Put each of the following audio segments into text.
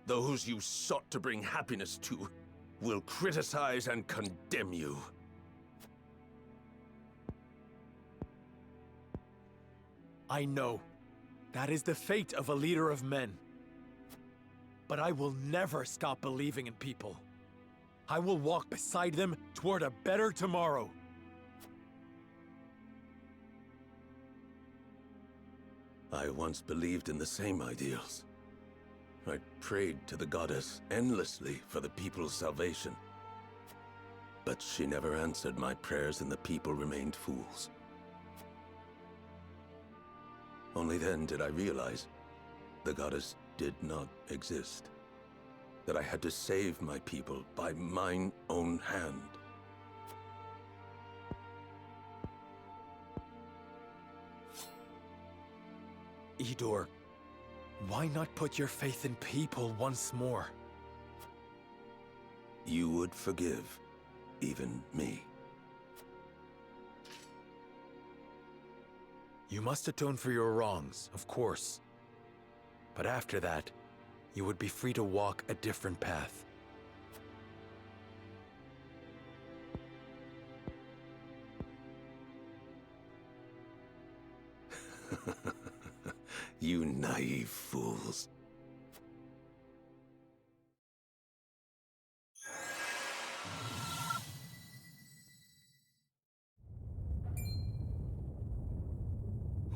those you sought to bring happiness to will criticize and condemn you. I know. That is the fate of a leader of men. But I will never stop believing in people. I will walk beside them toward a better tomorrow. I once believed in the same ideals. I prayed to the goddess endlessly for the people's salvation. But she never answered my prayers and the people remained fools. Only then did I realize the goddess did not exist. That I had to save my people by mine own hand. Idor, why not put your faith in people once more? You would forgive even me. You must atone for your wrongs, of course. But after that, you would be free to walk a different path. You naive fools.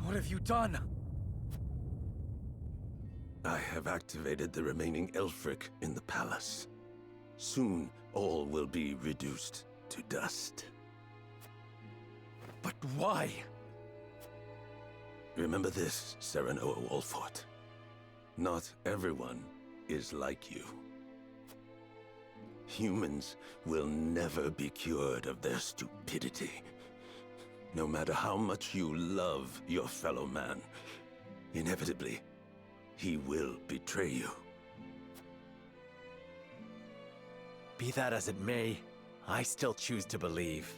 What have you done? I have activated the remaining Elfric in the palace. Soon, all will be reduced to dust. But why? Remember this, Serenoa Wolfort. Not everyone is like you. Humans will never be cured of their stupidity. No matter how much you love your fellow man, inevitably, he will betray you. Be that as it may, I still choose to believe.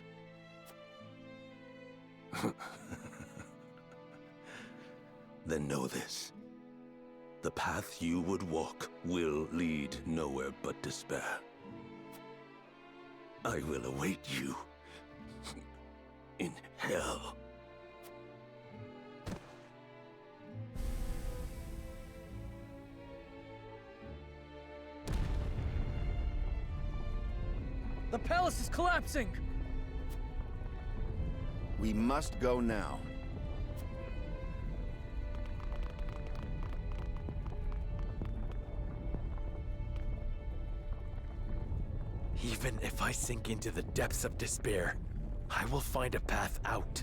Then know this. The path you would walk will lead nowhere but despair. I will await you in hell. The palace is collapsing! We must go now. Even if I sink into the depths of despair, I will find a path out.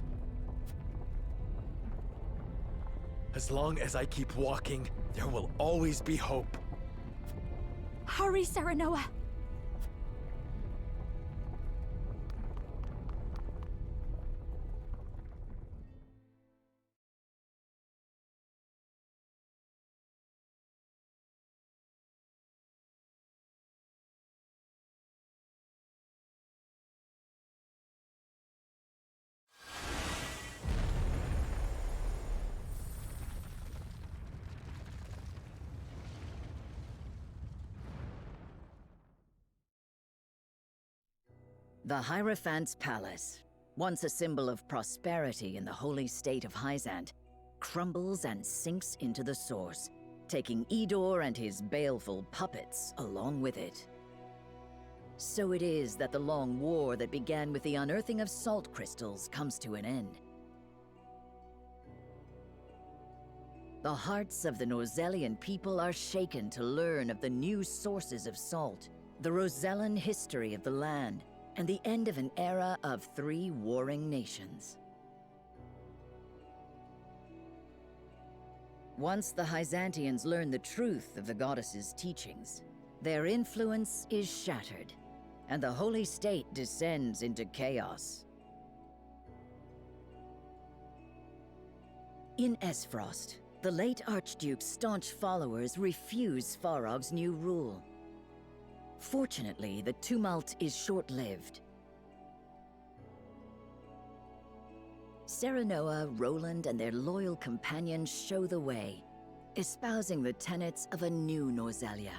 As long as I keep walking, there will always be hope. Hurry, Serenoa! The Hierophant's Palace, once a symbol of prosperity in the holy state of Hyzant, crumbles and sinks into the source, taking Idor and his baleful puppets along with it. So it is that the long war that began with the unearthing of salt crystals comes to an end. The hearts of the Norzellian people are shaken to learn of the new sources of salt, the Rosellan history of the land, and the end of an era of 3 warring nations. Once the Hyzantians learn the truth of the goddess's teachings, their influence is shattered, and the holy state descends into chaos. In Esfrost, the late Archduke's staunch followers refuse Farog's new rule. Fortunately, the tumult is short-lived. Serenoa, Roland, and their loyal companions show the way, espousing the tenets of a new Norzellia,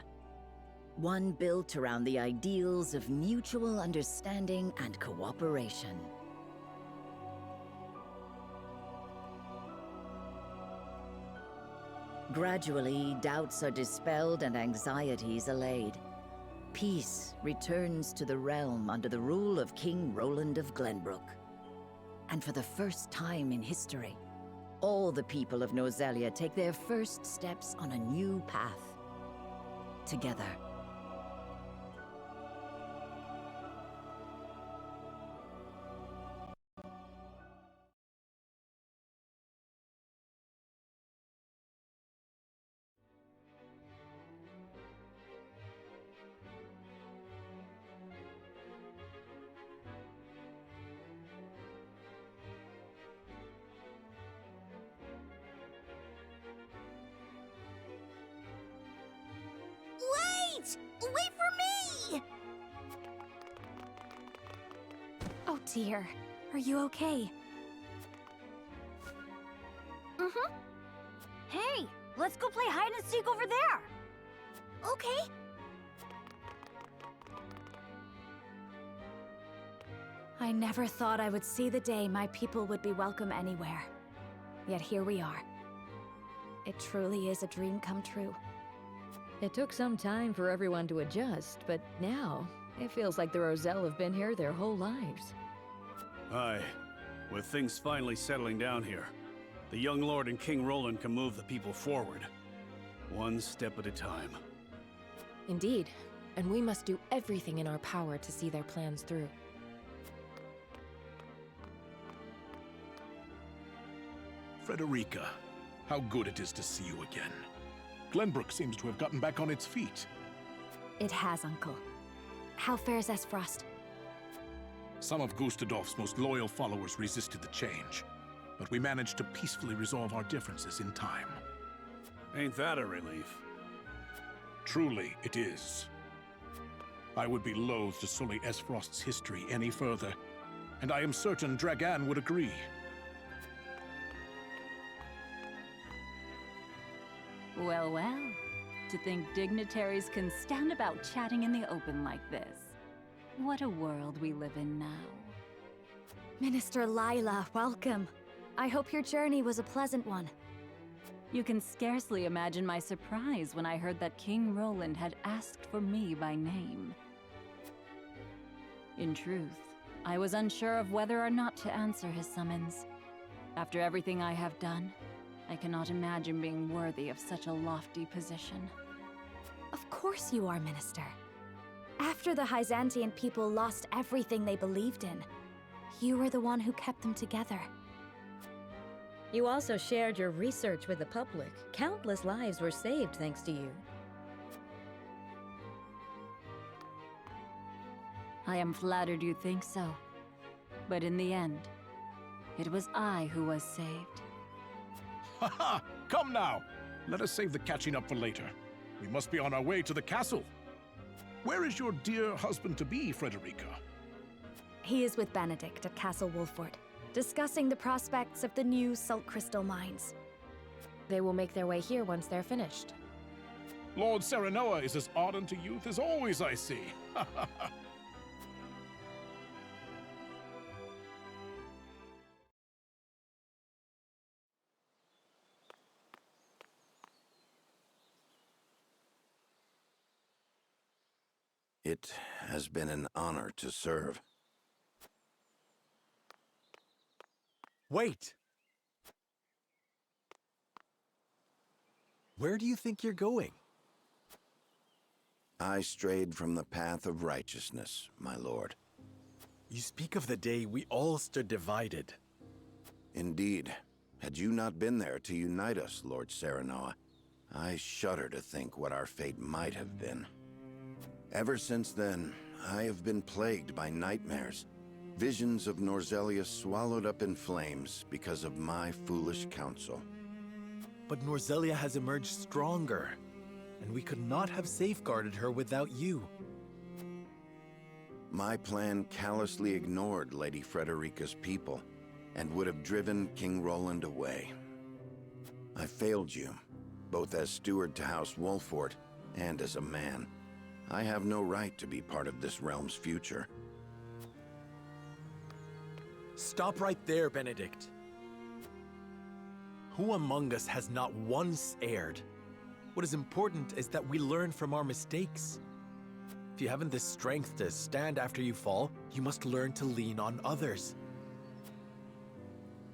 One built around the ideals of mutual understanding and cooperation. Gradually, doubts are dispelled and anxieties allayed. Peace returns to the realm under the rule of King Roland of Glenbrook. And for the first time in history, all the people of Norzelia take their first steps on a new path. Together. Wait! Wait for me! Oh dear. Are you okay? Mm-hmm. Hey! Let's go play hide and seek over there! Okay. I never thought I would see the day my people would be welcome anywhere. Yet here we are. It truly is a dream come true. It took some time for everyone to adjust, but now, it feels like the Roselle have been here their whole lives. Aye. With things finally settling down here, the young lord and King Roland can move the people forward. One step at a time. Indeed, and we must do everything in our power to see their plans through. Frederica, how good it is to see you again. Glenbrook seems to have gotten back on its feet. It has, Uncle. How fares Frost? Some of Gustadolf's most loyal followers resisted the change, but we managed to peacefully resolve our differences in time. Ain't that a relief? Truly, it is. I would be loath to sully Frost's history any further, and I am certain Dragan would agree. Well, well. To think dignitaries can stand about chatting in the open like this. What a world we live in now. Minister Lila, welcome. I hope your journey was a pleasant one. You can scarcely imagine my surprise when I heard that King Roland had asked for me by name. In truth, I was unsure of whether or not to answer his summons. After everything I have done, I cannot imagine being worthy of such a lofty position. Of course you are, Minister. After the Hyzantian people lost everything they believed in, you were the one who kept them together. You also shared your research with the public. Countless lives were saved thanks to you. I am flattered you think so. But in the end, it was I who was saved. Ha ha! Come now! Let us save the catching up for later. We must be on our way to the castle. Where is your dear husband-to-be, Frederica? He is with Benedict at Castle Wolford, discussing the prospects of the new salt crystal mines. They will make their way here once they're finished. Lord Serenoa is as ardent to youth as always, I see. Ha ha ha! It has been an honor to serve. Wait! Where do you think you're going? I strayed from the path of righteousness, my lord. You speak of the day we all stood divided. Indeed. Had you not been there to unite us, Lord Serenoa, I shudder to think what our fate might have been. Ever since then, I have been plagued by nightmares. Visions of Norzelia swallowed up in flames because of my foolish counsel. But Norzelia has emerged stronger, and we could not have safeguarded her without you. My plan callously ignored Lady Frederica's people, and would have driven King Roland away. I failed you, both as steward to House Wolford and as a man. I have no right to be part of this realm's future. Stop right there, Benedict. Who among us has not once erred? What is important is that we learn from our mistakes. If you haven't the strength to stand after you fall, you must learn to lean on others.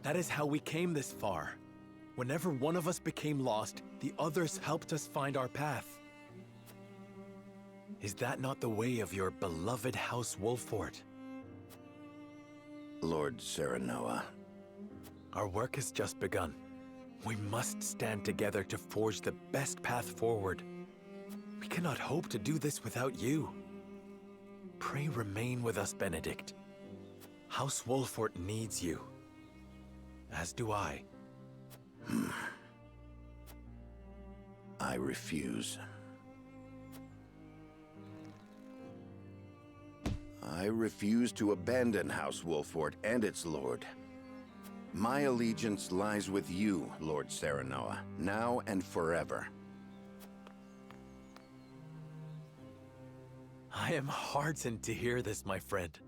That is how we came this far. Whenever one of us became lost, the others helped us find our path. Is that not the way of your beloved House Wolffort? Lord Serenoa. Our work has just begun. We must stand together to forge the best path forward. We cannot hope to do this without you. Pray remain with us, Benedict. House Wolffort needs you. As do I. I refuse. I refuse to abandon House Wolffort and its lord. My allegiance lies with you, Lord Serenoa, now and forever. I am heartened to hear this, my friend.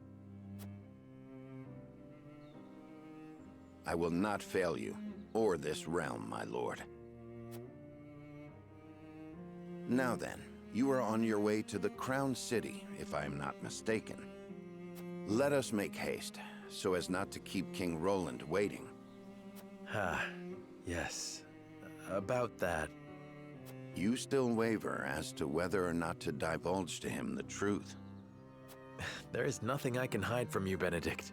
I will not fail you, or this realm, my lord. Now then, you are on your way to the Crown City, if I am not mistaken. Let us make haste, so as not to keep King Roland waiting. Yes. About that. You still waver as to whether or not to divulge to him the truth. There is nothing I can hide from you, Benedict.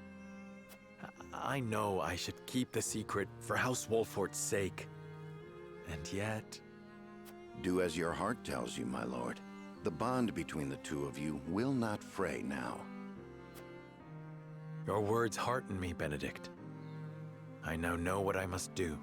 I know I should keep the secret for House Wolffort's sake. And yet... Do as your heart tells you, my lord. The bond between the two of you will not fray now. Your words hearten me, Benedict. I now know what I must do.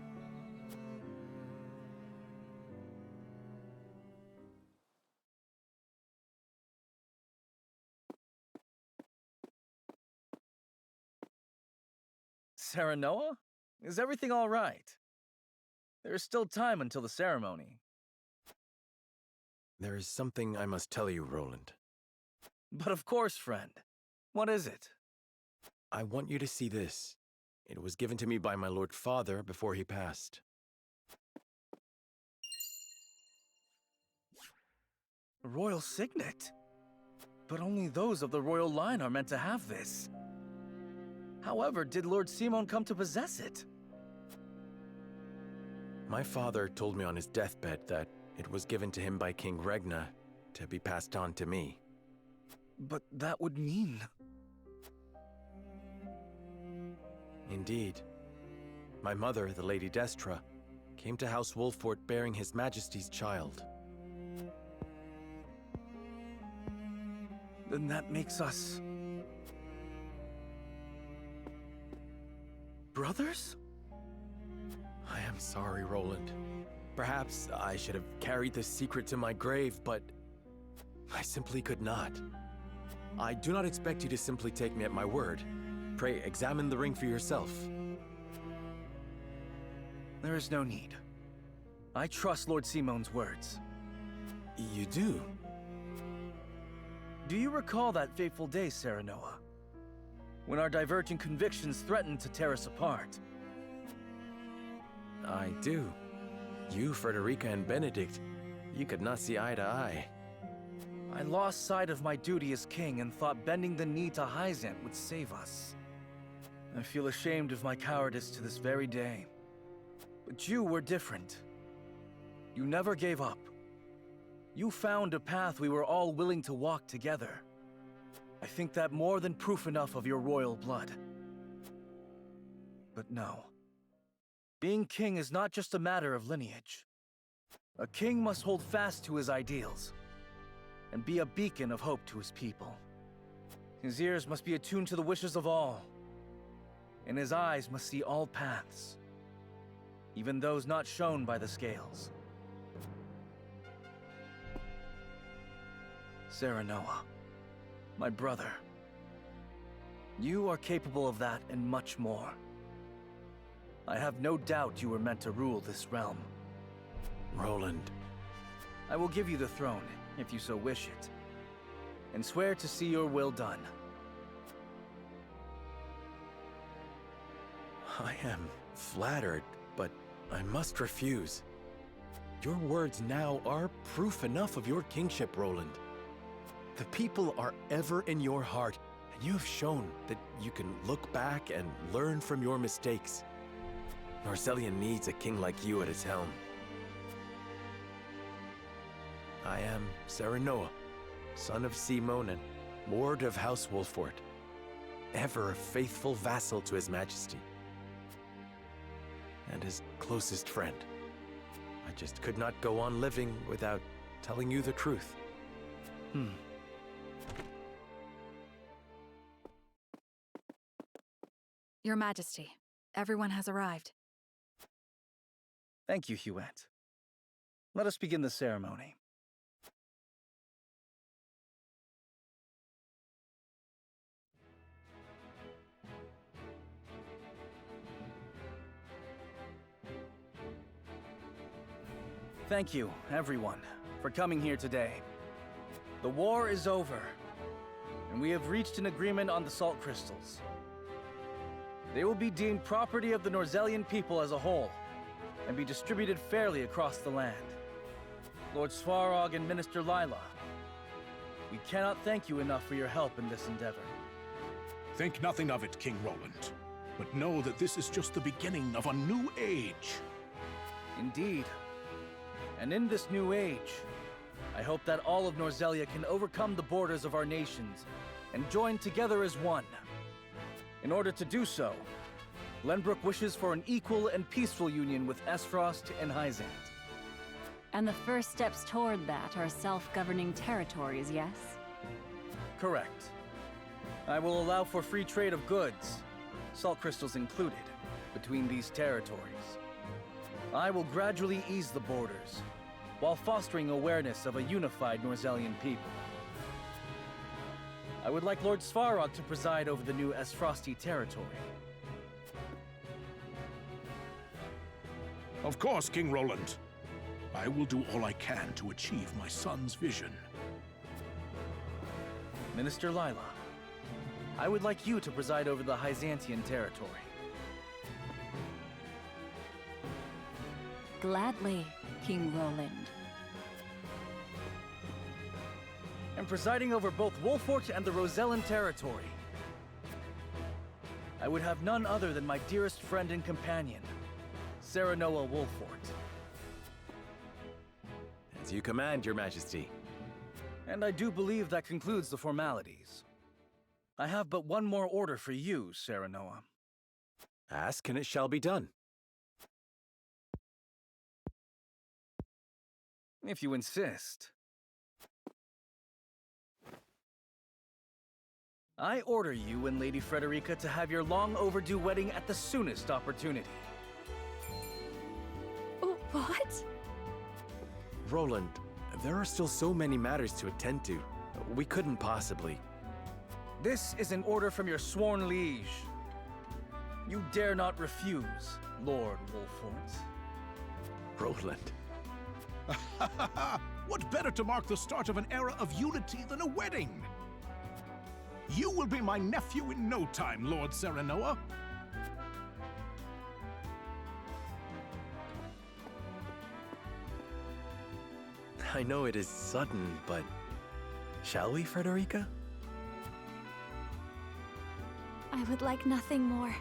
Serenoa? Is everything all right? There is still time until the ceremony. There is something I must tell you, Roland. But of course, friend. What is it? I want you to see this. It was given to me by my Lord Father before he passed. A royal signet? But only those of the royal line are meant to have this. However, did Lord Simon come to possess it? My father told me on his deathbed that it was given to him by King Regna to be passed on to me. But that would mean... Indeed. My mother, the Lady Destra, came to House Wolffort bearing His Majesty's child. Then that makes us... brothers? I am sorry, Roland. Perhaps I should have carried this secret to my grave, but I simply could not. I do not expect you to simply take me at my word. Pray, examine the ring for yourself. There is no need. I trust Lord Simon's words. You do? Do you recall that fateful day, Serenoa? When our diverging convictions threatened to tear us apart? I do. You, Frederica, and Benedict, you could not see eye to eye. I lost sight of my duty as king and thought bending the knee to Hyzant would save us. I feel ashamed of my cowardice to this very day. But you were different. You never gave up. You found a path we were all willing to walk together. I think that more than proof enough of your royal blood. But no. Being king is not just a matter of lineage. A king must hold fast to his ideals and be a beacon of hope to his people. His ears must be attuned to the wishes of all, and his eyes must see all paths, even those not shown by the scales. Serenoa, my brother, you are capable of that and much more. I have no doubt you were meant to rule this realm. Roland. I will give you the throne, if you so wish it. and swear to see your will done. I am flattered, but I must refuse. Your words now are proof enough of your kingship, Roland. The people are ever in your heart, and you have shown that you can look back and learn from your mistakes. Norzellia needs a king like you at its helm. I am Serenoa, son of Simon and ward of House Wolfort, ever a faithful vassal to His Majesty, and his closest friend. I just could not go on living without telling you the truth. Your Majesty, everyone has arrived. Thank you, Huette. Let us begin the ceremony. Thank you, everyone, for coming here today. The war is over, and we have reached an agreement on the salt crystals. They will be deemed property of the Norzellian people as a whole, and be distributed fairly across the land. Lord Svarog and Minister Lila, we cannot thank you enough for your help in this endeavor. Think nothing of it, King Roland, but know that this is just the beginning of a new age. Indeed. And in this new age, I hope that all of Norzellia can overcome the borders of our nations and join together as one. In order to do so, Glenbrook wishes for an equal and peaceful union with Esfrost and Hyzant. And the first steps toward that are self-governing territories, yes? Correct. I will allow for free trade of goods, salt crystals included, between these territories. I will gradually ease the borders, while fostering awareness of a unified Norzellian people. I would like Lord Svarog to preside over the new Esfrosti territory. Of course, King Roland. I will do all I can to achieve my son's vision. Minister Lila, I would like you to preside over the Hyzantian territory. Gladly, King Roland. And presiding over both Wolfort and the Rosellan territory. I would have none other than my dearest friend and companion, Serenoa Wolfort. As you command, Your Majesty. And I do believe that concludes the formalities. I have but one more order for you, Serenoa. Ask and it shall be done. If you insist. I order you and Lady Frederica to have your long overdue wedding at the soonest opportunity. What? Roland, there are still so many matters to attend to. We couldn't possibly. This is an order from your sworn liege. You dare not refuse, Lord Wolfort. Roland. What better to mark the start of an era of unity than a wedding? You will be my nephew in no time, Lord Serenoa. I know it is sudden, but shall we, Frederica? I would like nothing more.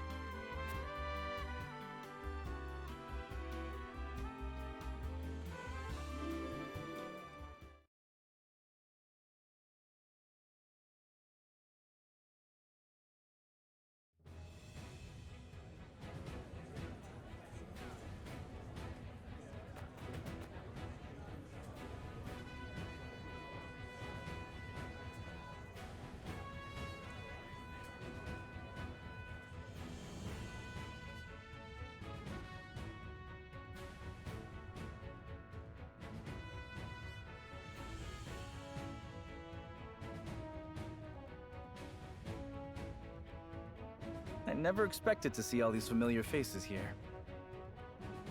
I never expected to see all these familiar faces here.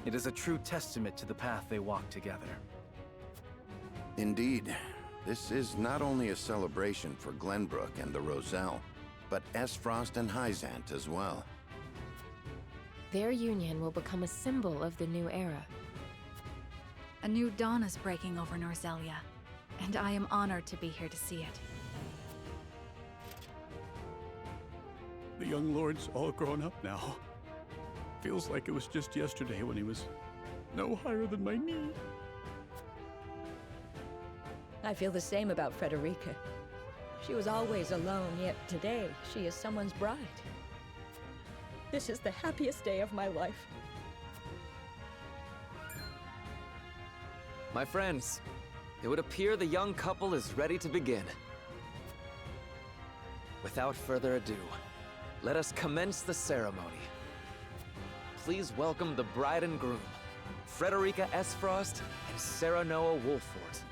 It is a true testament to the path they walk together. Indeed, This is not only a celebration for Glenbrook and the Roselle, but Esfrost and Hyzant as well. Their union will become a symbol of the new era. A new dawn is breaking over Norzelia, and I am honored to be here to see it. The young lord's all grown up now. Feels like it was just yesterday when he was no higher than my knee. I feel the same about Frederica. She was always alone, yet today she is someone's bride. This is the happiest day of my life. My friends, it would appear the young couple is ready to begin. Without further ado, let us commence the ceremony. Please welcome the bride and groom, Frederica Esfrost and Sarah Noah Wolfort.